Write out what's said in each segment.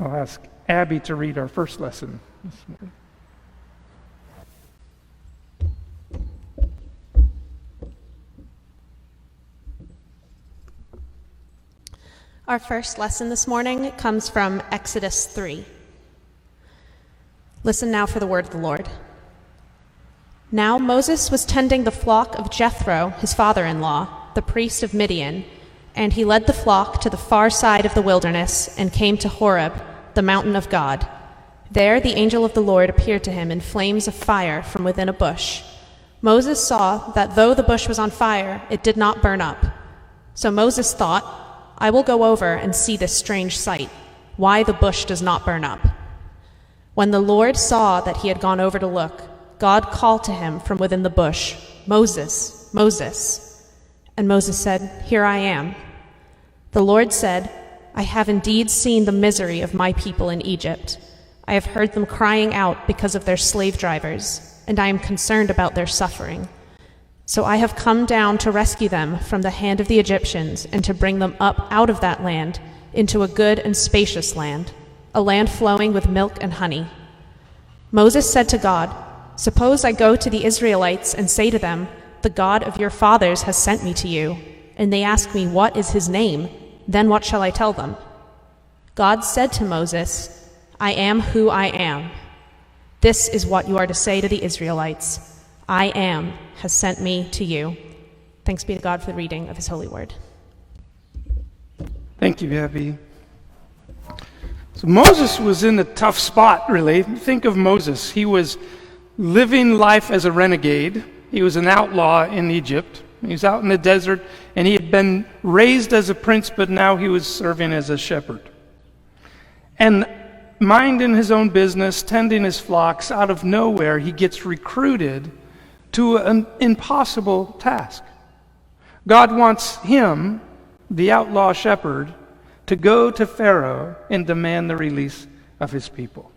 I'll ask Abby to read our first lesson this morning. Our first lesson this morning comes from Exodus 3. Listen now for the word of the Lord. Now Moses was tending the flock of Jethro, his father-in-law, the priest of Midian, and he led the flock to the far side of the wilderness and came to Horeb, the mountain of God. There the angel of the Lord appeared to him in flames of fire from within a bush. Moses saw that though the bush was on fire, it did not burn up. So Moses thought, I will go over and see this strange sight, why the bush does not burn up. When the Lord saw that he had gone over to look, God called to him from within the bush, Moses, Moses. And Moses said, Here I am. The Lord said, I have indeed seen the misery of my people in Egypt. I have heard them crying out because of their slave drivers, and I am concerned about their suffering. So I have come down to rescue them from the hand of the Egyptians and to bring them up out of that land into a good and spacious land, a land flowing with milk and honey. Moses said to God, Suppose I go to the Israelites and say to them, The God of your fathers has sent me to you, and they ask me, What is his name? Then what shall I tell them? God said to Moses, I am who I am. This is what you are to say to the Israelites. I am has sent me to you. Thanks be to God for the reading of his holy word. Thank you, Abby. So Moses was in a tough spot, really. Think of Moses. He was living life as a renegade. He was an outlaw in Egypt. He was out in the desert, and he had been raised as a prince, but now he was serving as a shepherd. And minding his own business, tending his flocks, out of nowhere, he gets recruited to an impossible task. God wants him, the outlaw shepherd, to go to Pharaoh and demand the release of his people.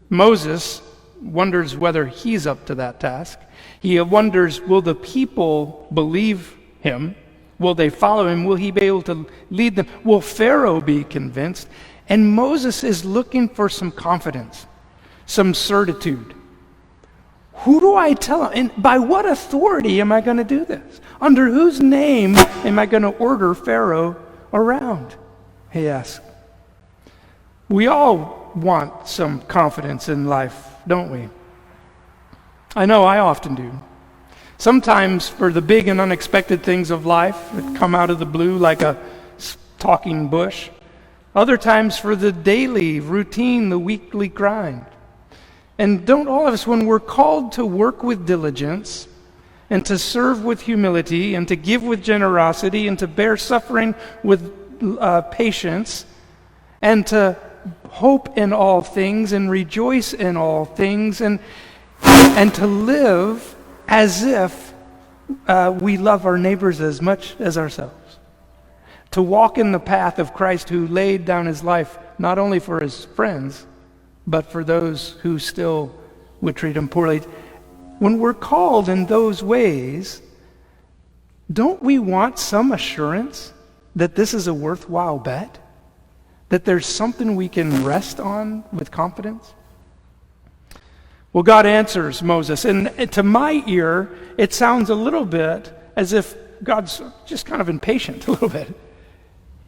Moses wonders whether he's up to that task. He wonders, will the people believe him? Will they follow him? Will he be able to lead them? Will Pharaoh be convinced? And Moses is looking for some confidence, some certitude. Who do I tell him? And by what authority am I going to do this? Under whose name am I going to order Pharaoh around? He asks. We all want some confidence in life, don't we? I know I often do. Sometimes for the big and unexpected things of life that come out of the blue like a talking bush. Other times for the daily routine, the weekly grind. And don't all of us, when we're called to work with diligence and to serve with humility and to give with generosity and to bear suffering with patience and to hope in all things and rejoice in all things and to live as if we love our neighbors as much as ourselves. To walk in the path of Christ, who laid down his life not only for his friends, but for those who still would treat him poorly. When we're called in those ways, don't we want some assurance that this is a worthwhile bet? That there's something we can rest on with confidence? Well, God answers Moses, and to my ear, it sounds a little bit as if God's just kind of impatient a little bit.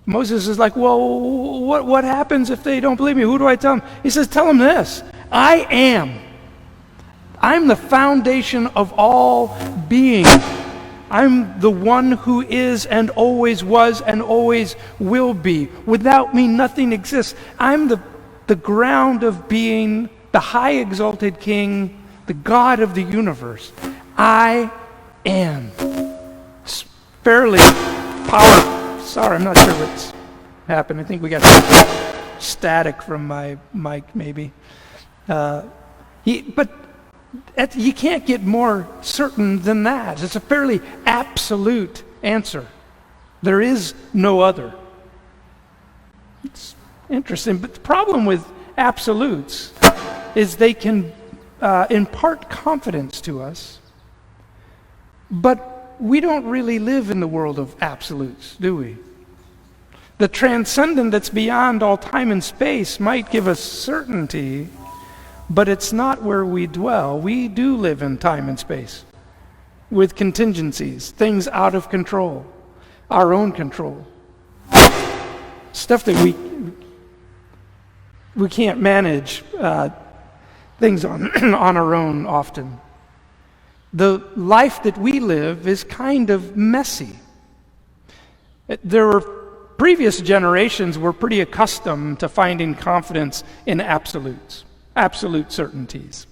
Moses is like, well, what happens if they don't believe me? Who do I tell them? He says, tell them this. I am. I'm the foundation of all being. I'm the one who is and always was and always will be. Without me, nothing exists. I'm the ground of being, the high exalted king, the God of the universe. I am. It's fairly powerful. Sorry, I'm not sure what's happened. I think we got static from my mic, maybe. But you can't get more certain than that. It's a fairly absolute answer. There is no other. It's interesting, but the problem with absolutes is they can impart confidence to us, but we don't really live in the world of absolutes, do we? The transcendent that's beyond all time and space might give us certainty, but it's not where we dwell. We do live in time and space with contingencies, things out of control, our own control, stuff that we can't manage, things on our own often. The life that we live is kind of messy. Previous generations were pretty accustomed to finding confidence in absolutes, absolute certainties.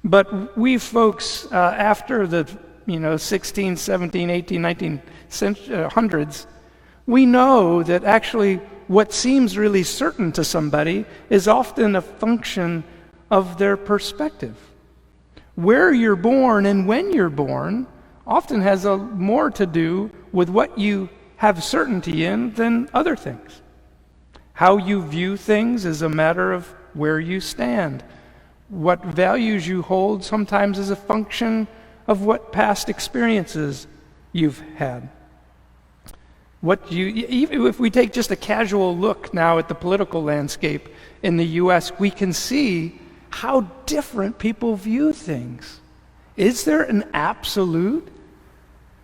But we folks, after the 16, 17, 18, 1900s, we know that actually what seems really certain to somebody is often a function of their perspective. Where you're born and when you're born often has more to do with what you have certainty in than other things. How you view things is a matter of where you stand. What values you hold sometimes is a function of what past experiences you've had. Even if we take just a casual look now at the political landscape in the U.S., we can see how different people view things. Is there an absolute?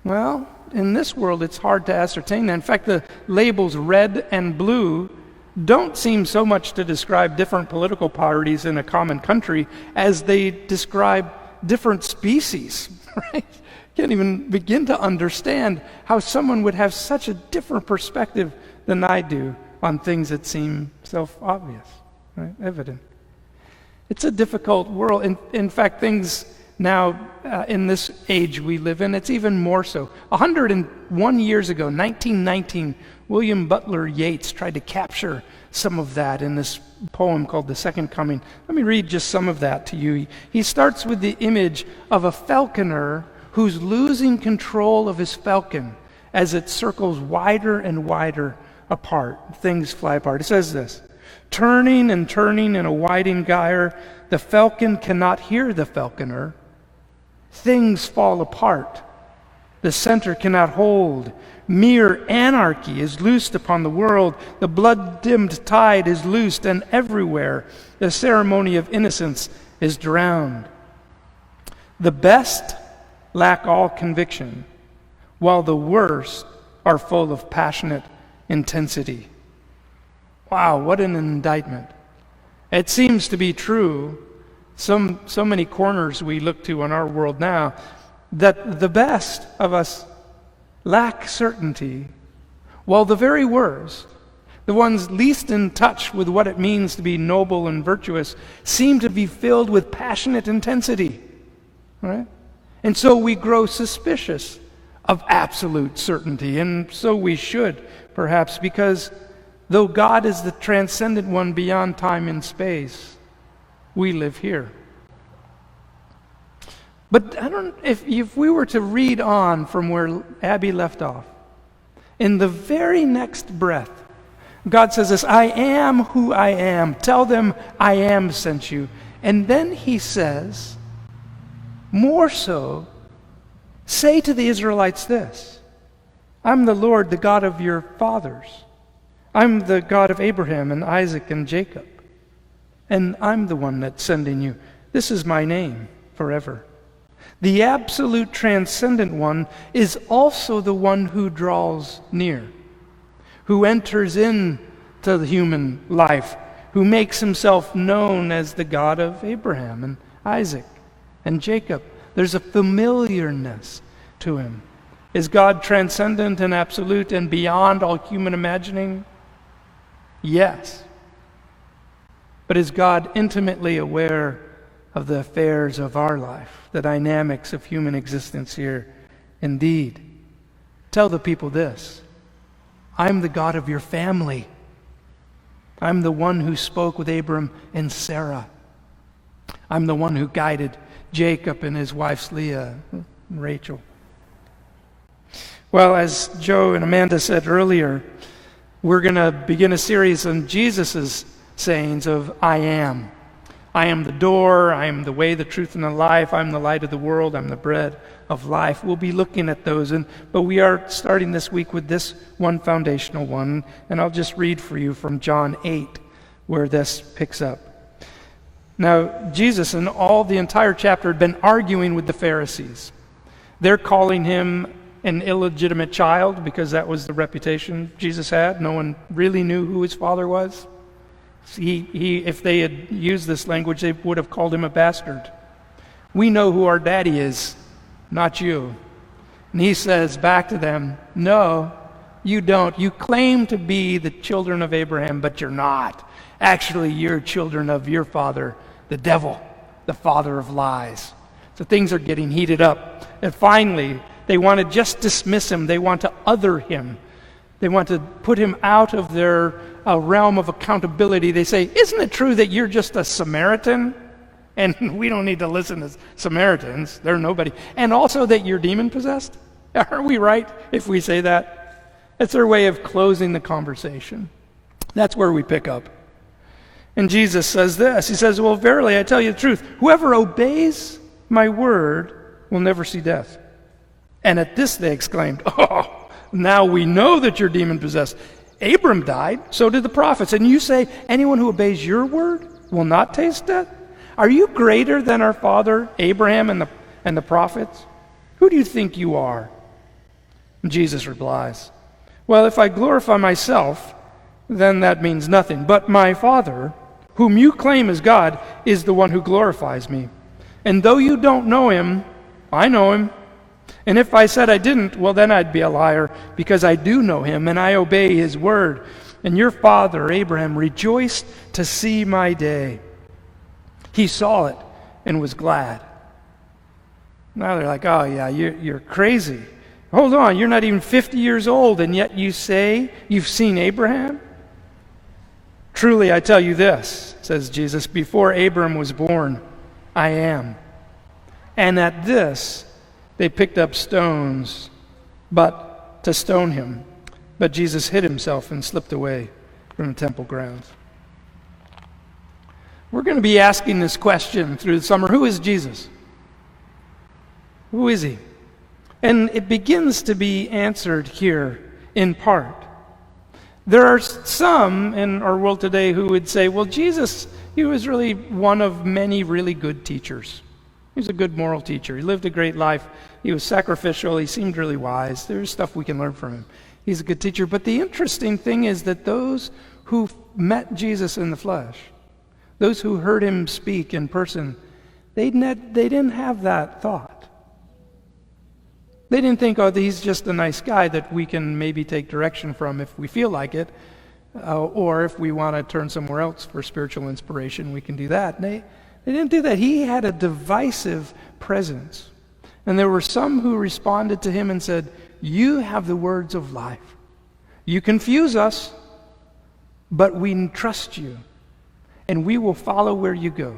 Well, in this world, it's hard to ascertain. In fact, the labels red and blue don't seem so much to describe different political parties in a common country as they describe different species, right? Can't even begin to understand how someone would have such a different perspective than I do on things that seem self-obvious, right? Evident. It's a difficult world. In fact, things now, in this age we live in, it's even more so. 101 years ago, 1919, William Butler Yeats tried to capture some of that in this poem called The Second Coming. Let me read just some of that to you. He starts with the image of a falconer who's losing control of his falcon as it circles wider and wider apart. Things fly apart. It says this: turning and turning in a winding gyre, the falcon cannot hear the falconer. Things fall apart. The center cannot hold. Mere anarchy is loosed upon the world. The blood-dimmed tide is loosed, and everywhere the ceremony of innocence is drowned. The best lack all conviction, while the worst are full of passionate intensity. Wow, what an indictment. It seems to be true, so many corners we look to in our world now, that the best of us lack certainty, while the very worst, the ones least in touch with what it means to be noble and virtuous, seem to be filled with passionate intensity, right? And so we grow suspicious of absolute certainty, and so we should, perhaps, because though God is the transcendent one beyond time and space, we live here. But if we were to read on from where Abby left off, in the very next breath, God says this: I am who I am. Tell them I am sent you. And then he says, more so, say to the Israelites this: I'm the Lord, the God of your fathers. I'm the God of Abraham and Isaac and Jacob. And I'm the one that's sending you. This is my name forever. The absolute transcendent one is also the one who draws near, who enters into the human life, who makes himself known as the God of Abraham and Isaac and Jacob. There's a familiarness to him. Is God transcendent and absolute and beyond all human imagining? Yes. But is God intimately aware of the affairs of our life, the dynamics of human existence here? Indeed. Tell the people this: I'm the God of your family. I'm the one who spoke with Abram and Sarah. I'm the one who guided Jacob and his wives Leah and Rachel. Well, as Joe and Amanda said earlier, we're going to begin a series on Jesus' sayings of I am. I am the door, I am the way, the truth, and the life, I'm the light of the world, I'm the bread of life. We'll be looking at those, but we are starting this week with this one foundational one, and I'll just read for you from John 8, where this picks up. Now, Jesus, in the entire chapter, had been arguing with the Pharisees. They're calling him an illegitimate child because that was the reputation Jesus had. No one really knew who his father was. If they had used this language, they would have called him a bastard. We know who our daddy is, not you. And he says back to them, no, you don't. You claim to be the children of Abraham, but you're not. Actually, you're children of your father, the devil, the father of lies. So things are getting heated up. And finally, they want to just dismiss him. They want to other him. They want to put him out of their realm of accountability. They say, isn't it true that you're just a Samaritan? And we don't need to listen to Samaritans. They're nobody. And also that you're demon-possessed? Are we right if we say that? It's their way of closing the conversation. That's where we pick up. And Jesus says this. He says, well, verily, I tell you the truth. Whoever obeys my word will never see death. And at this they exclaimed, oh, now we know that you're demon-possessed. Abram died, so did the prophets. And you say, anyone who obeys your word will not taste death? Are you greater than our father Abraham and the prophets? Who do you think you are? And Jesus replies, well, if I glorify myself, then that means nothing. But my Father, whom you claim as God, is the one who glorifies me. And though you don't know him, I know him. And if I said I didn't, well, then I'd be a liar, because I do know him, and I obey his word. And your father, Abraham, rejoiced to see my day. He saw it and was glad. Now they're like, oh yeah, you're crazy. Hold on, you're not even 50 years old, and yet you say you've seen Abraham? Truly, I tell you this, says Jesus, before Abraham was born, I am. And at this, they picked up stones, but to stone him. But Jesus hid himself and slipped away from the temple grounds. We're going to be asking this question through the summer. Who is Jesus? Who is he? And it begins to be answered here in part. There are some in our world today who would say, well, Jesus, he was really one of many really good teachers. He was a good moral teacher. He lived a great life. He was sacrificial. He seemed really wise. There's stuff we can learn from him. He's a good teacher. But the interesting thing is that those who met Jesus in the flesh, those who heard him speak in person, they didn't have that thought. They didn't think, oh, he's just a nice guy that we can maybe take direction from if we feel like it, or if we want to turn somewhere else for spiritual inspiration, we can do that. They didn't do that. He had a divisive presence. And there were some who responded to him and said, you have the words of life. You confuse us, but we trust you. And we will follow where you go,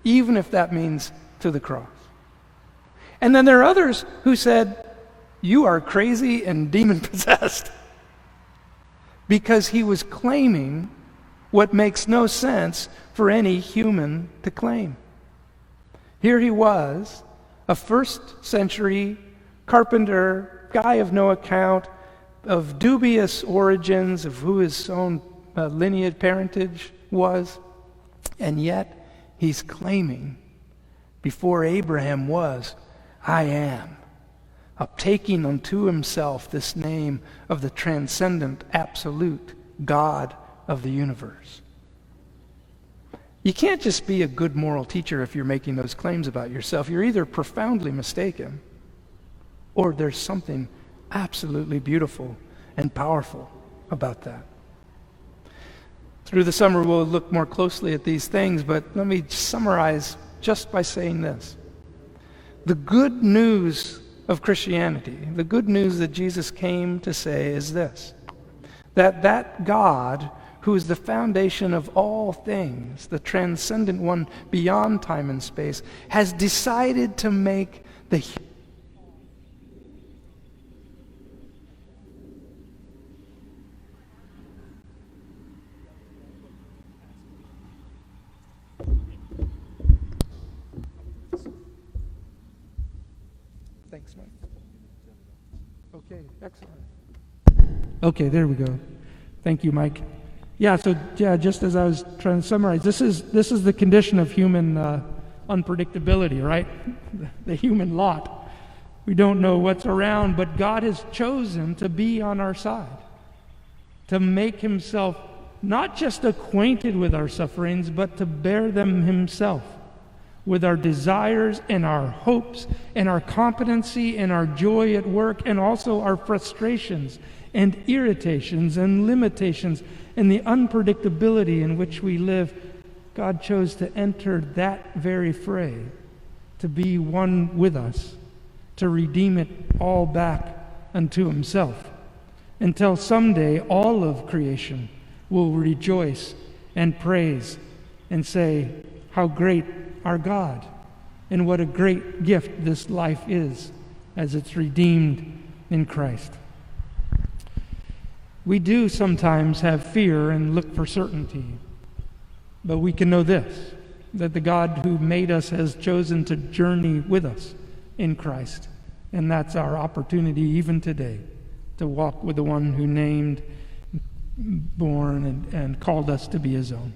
even if that means to the cross. And then there are others who said, you are crazy and demon-possessed. Because he was claiming what makes no sense for any human to claim. Here he was, a first-century carpenter, guy of no account, of dubious origins, of who his own lineage, parentage was, and yet he's claiming, before Abraham was, I am, of taking unto himself this name of the transcendent, absolute God of the universe. You can't just be a good moral teacher if you're making those claims about yourself. You're either profoundly mistaken, or there's something absolutely beautiful and powerful about that. Through the summer, we'll look more closely at these things, but let me summarize just by saying this. The good news of Christianity, the good news that Jesus came to say is this, that God, who is the foundation of all things, the transcendent one beyond time and space, has decided to make the Thanks, Mike. Okay, excellent. Okay, there we go. Thank you, Mike. Just as I was trying to summarize, this is the condition of human unpredictability, right? The human lot. We don't know what's around, but God has chosen to be on our side, to make himself not just acquainted with our sufferings, but to bear them himself, with our desires and our hopes and our competency and our joy at work, and also our frustrations and irritations and limitations and the unpredictability in which we live. God chose to enter that very fray, to be one with us, to redeem it all back unto himself, until someday all of creation will rejoice and praise and say, how great our God, and what a great gift this life is as it's redeemed in Christ. We do sometimes have fear and look for certainty, but we can know this, that the God who made us has chosen to journey with us in Christ, and that's our opportunity even today, to walk with the one who named, born, and called us to be his own.